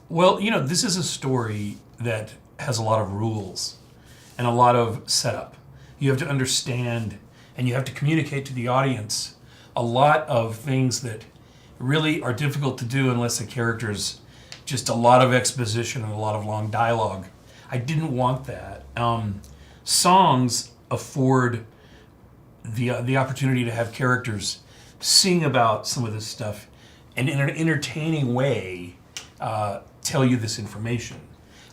Well, this is a story that has a lot of rules and a lot of setup. You have to understand and you have to communicate to the audience a lot of things that really are difficult to do unless the character's just a lot of exposition and a lot of long dialogue. I didn't want that. Songs afford the opportunity to have characters sing about some of this stuff and in an entertaining way tell you this information.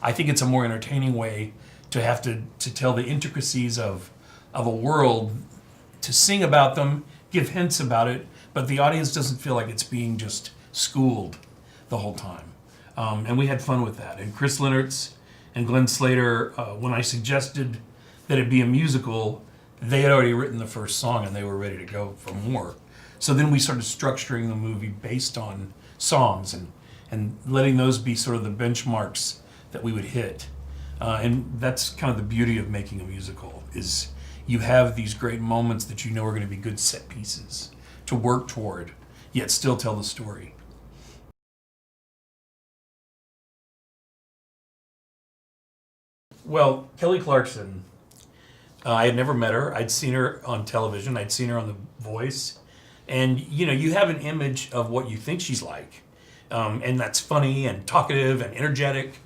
I think it's a more entertaining way to have to tell the intricacies of a world, to sing about them, give hints about it, but the audience doesn't feel like it's being just schooled the whole time. And we had fun with that. And Chris Lennertz and Glenn Slater, when I suggested that it be a musical, they had already written the first song and they were ready to go for more. So then we started structuring the movie based on songs and letting those be sort of the benchmarks that we would hit. And that's kind of the beauty of making a musical, is you have these great moments that you know are going to be good set pieces to work toward, yet still tell the story. Well, Kelly Clarkson, I had never met her. I'd seen her on television. I'd seen her on The Voice. And, you have an image of what you think she's like. And that's funny and talkative and energetic.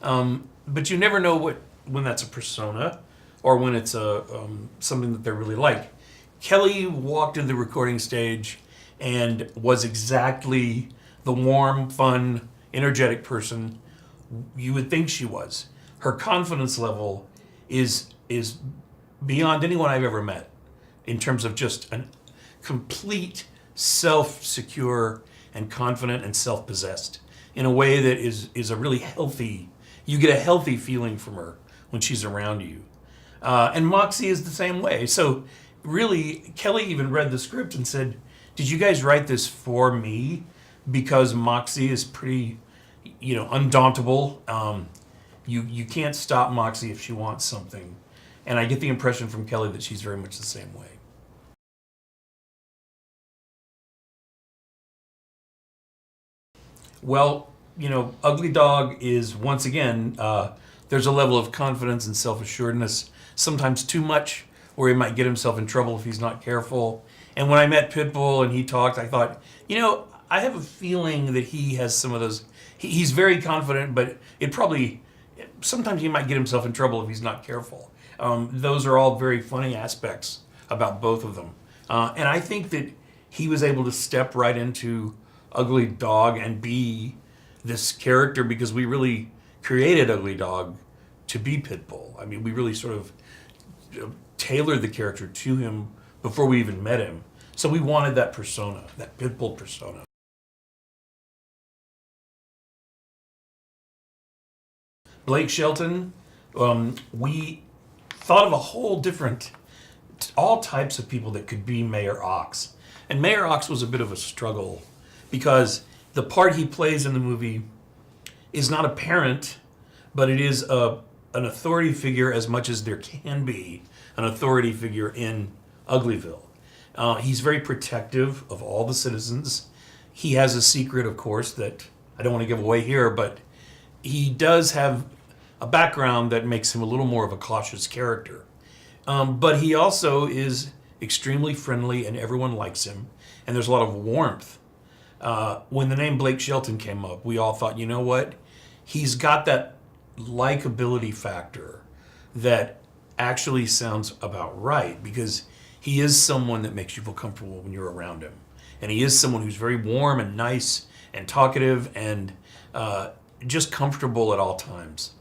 But you never know when that's a persona or when it's something that they're really like. Kelly walked into the recording stage and was exactly the warm, fun, energetic person you would think she was. Her confidence level is beyond anyone I've ever met in terms of just a complete self-secure and confident and self-possessed in a way that is a really healthy, you get a healthy feeling from her when she's around you. And Moxie is the same way. So really, Kelly even read the script and said, did you guys write this for me? Because Moxie is pretty, undauntable. You can't stop Moxie if she wants something. And I get the impression from Kelly that she's very much the same way. Well, Ugly Dog is, once again, there's a level of confidence and self-assuredness, sometimes too much, where he might get himself in trouble if he's not careful. And when I met Pitbull and he talked, I thought, I have a feeling that he has some of those. He's very confident, but sometimes he might get himself in trouble if he's not careful. Those are all very funny aspects about both of them. And I think that he was able to step right into Ugly Dog and be this character because we really created Ugly Dog to be Pitbull. I mean, we really sort of tailored the character to him before we even met him. So we wanted that persona, that Pitbull persona. Blake Shelton, we thought of a whole different, all types of people that could be Mayor Ox. And Mayor Ox was a bit of a struggle because the part he plays in the movie is not a parent, but it is an authority figure as much as there can be an authority figure in Uglyville. He's very protective of all the citizens. He has a secret, of course, that I don't want to give away here, but he does have a background that makes him a little more of a cautious character. But he also is extremely friendly and everyone likes him. And there's a lot of warmth. When the name Blake Shelton came up, we all thought, you know what? He's got that likability factor that actually sounds about right because he is someone that makes you feel comfortable when you're around him. And he is someone who's very warm and nice and talkative and just comfortable at all times.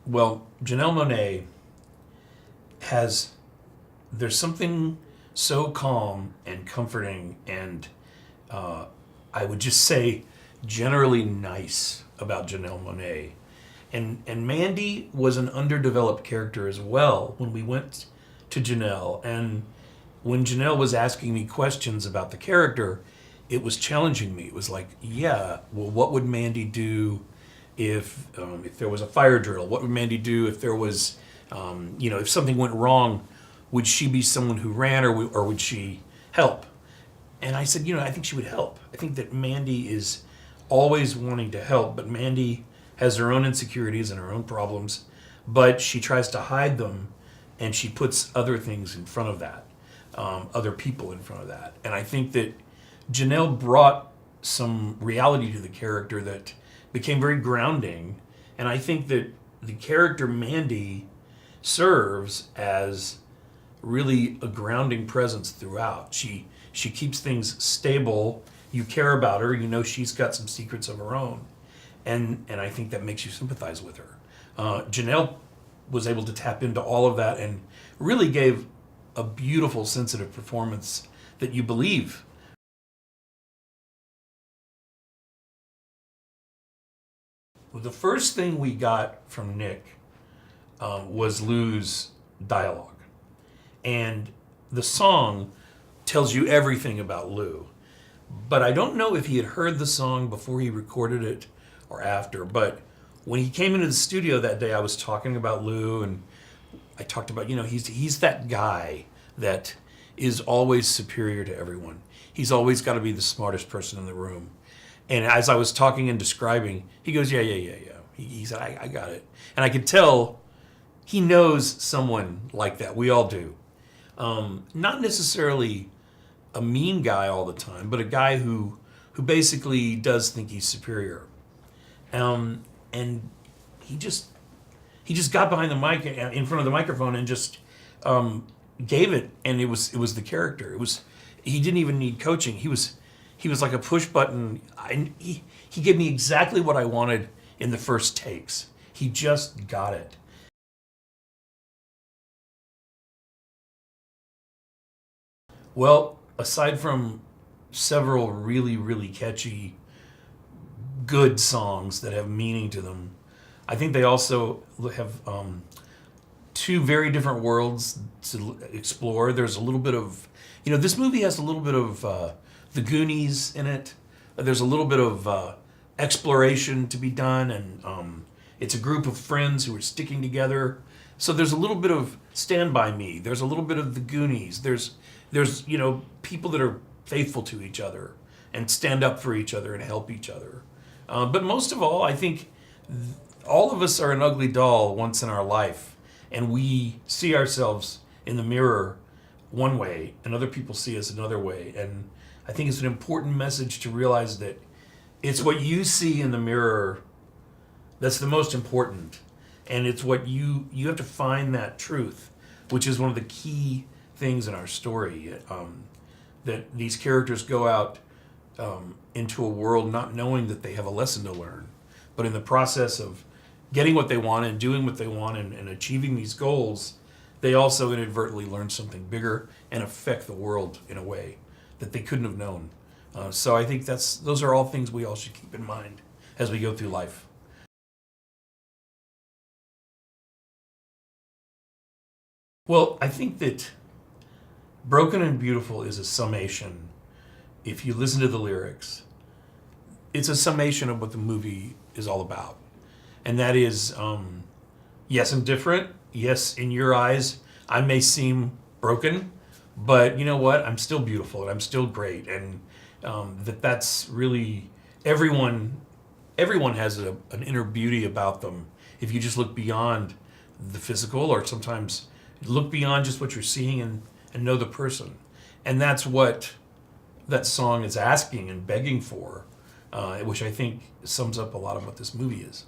Well, Janelle Monáe there's something so calm and comforting and I would just say generally nice about Janelle Monáe. And Mandy was an underdeveloped character as well when we went to Janelle. And when Janelle was asking me questions about the character, it was challenging me. It was like, yeah, well, what would Mandy do if there was a fire drill? What would Mandy do if there was, if something went wrong? Would she be someone who ran or would she help? And I said, I think she would help. I think that Mandy is always wanting to help, but Mandy has her own insecurities and her own problems, but she tries to hide them, and she puts other things in front of that, other people in front of that. And I think that Janelle brought some reality to the character that became very grounding, and I think that the character Mandy serves as really a grounding presence throughout. She keeps things stable. You care about her. She's got some secrets of her own, and I think that makes you sympathize with her. Janelle was able to tap into all of that and really gave a beautiful, sensitive performance that you believe. The first thing we got from Nick was Lou's dialogue. And the song tells you everything about Lou. But I don't know if he had heard the song before he recorded it or after. But when he came into the studio that day, I was talking about Lou, and I talked about, he's that guy that is always superior to everyone. He's always got to be the smartest person in the room. And as I was talking and describing, he goes, yeah. He said, I got it. And I could tell he knows someone like that. We all do. Not necessarily a mean guy all the time, but a guy who basically does think he's superior. And he just got behind the mic, in front of the microphone, and just gave it. And it was the character. He didn't even need coaching. He was like a push button. He gave me exactly what I wanted in the first takes. He just got it. Well, aside from several really, really catchy, good songs that have meaning to them, I think they also have two very different worlds to explore. There's a little bit of, this movie has a little bit of the Goonies in it. There's a little bit of exploration to be done, and it's a group of friends who are sticking together. So there's a little bit of Stand By Me. There's a little bit of the Goonies. There's people that are faithful to each other and stand up for each other and help each other. But most of all, I think all of us are an ugly doll once in our life, and we see ourselves in the mirror one way, and other people see us another way. And I think it's an important message to realize that it's what you see in the mirror that's the most important. And it's what you have to find that truth, which is one of the key things in our story, that these characters go out into a world not knowing that they have a lesson to learn, but in the process of getting what they want and doing what they want and achieving these goals, they also inadvertently learn something bigger and affect the world in a way that they couldn't have known. So I think those are all things we all should keep in mind as we go through life. Well, I think that Broken and Beautiful is a summation. If you listen to the lyrics, it's a summation of what the movie is all about. And that is, yes, I'm different. Yes, in your eyes, I may seem broken, but you know what? I'm still beautiful and I'm still great. And that's really, everyone has an inner beauty about them. If you just look beyond the physical, or sometimes look beyond just what you're seeing and know the person. And that's what that song is asking and begging for, which I think sums up a lot of what this movie is.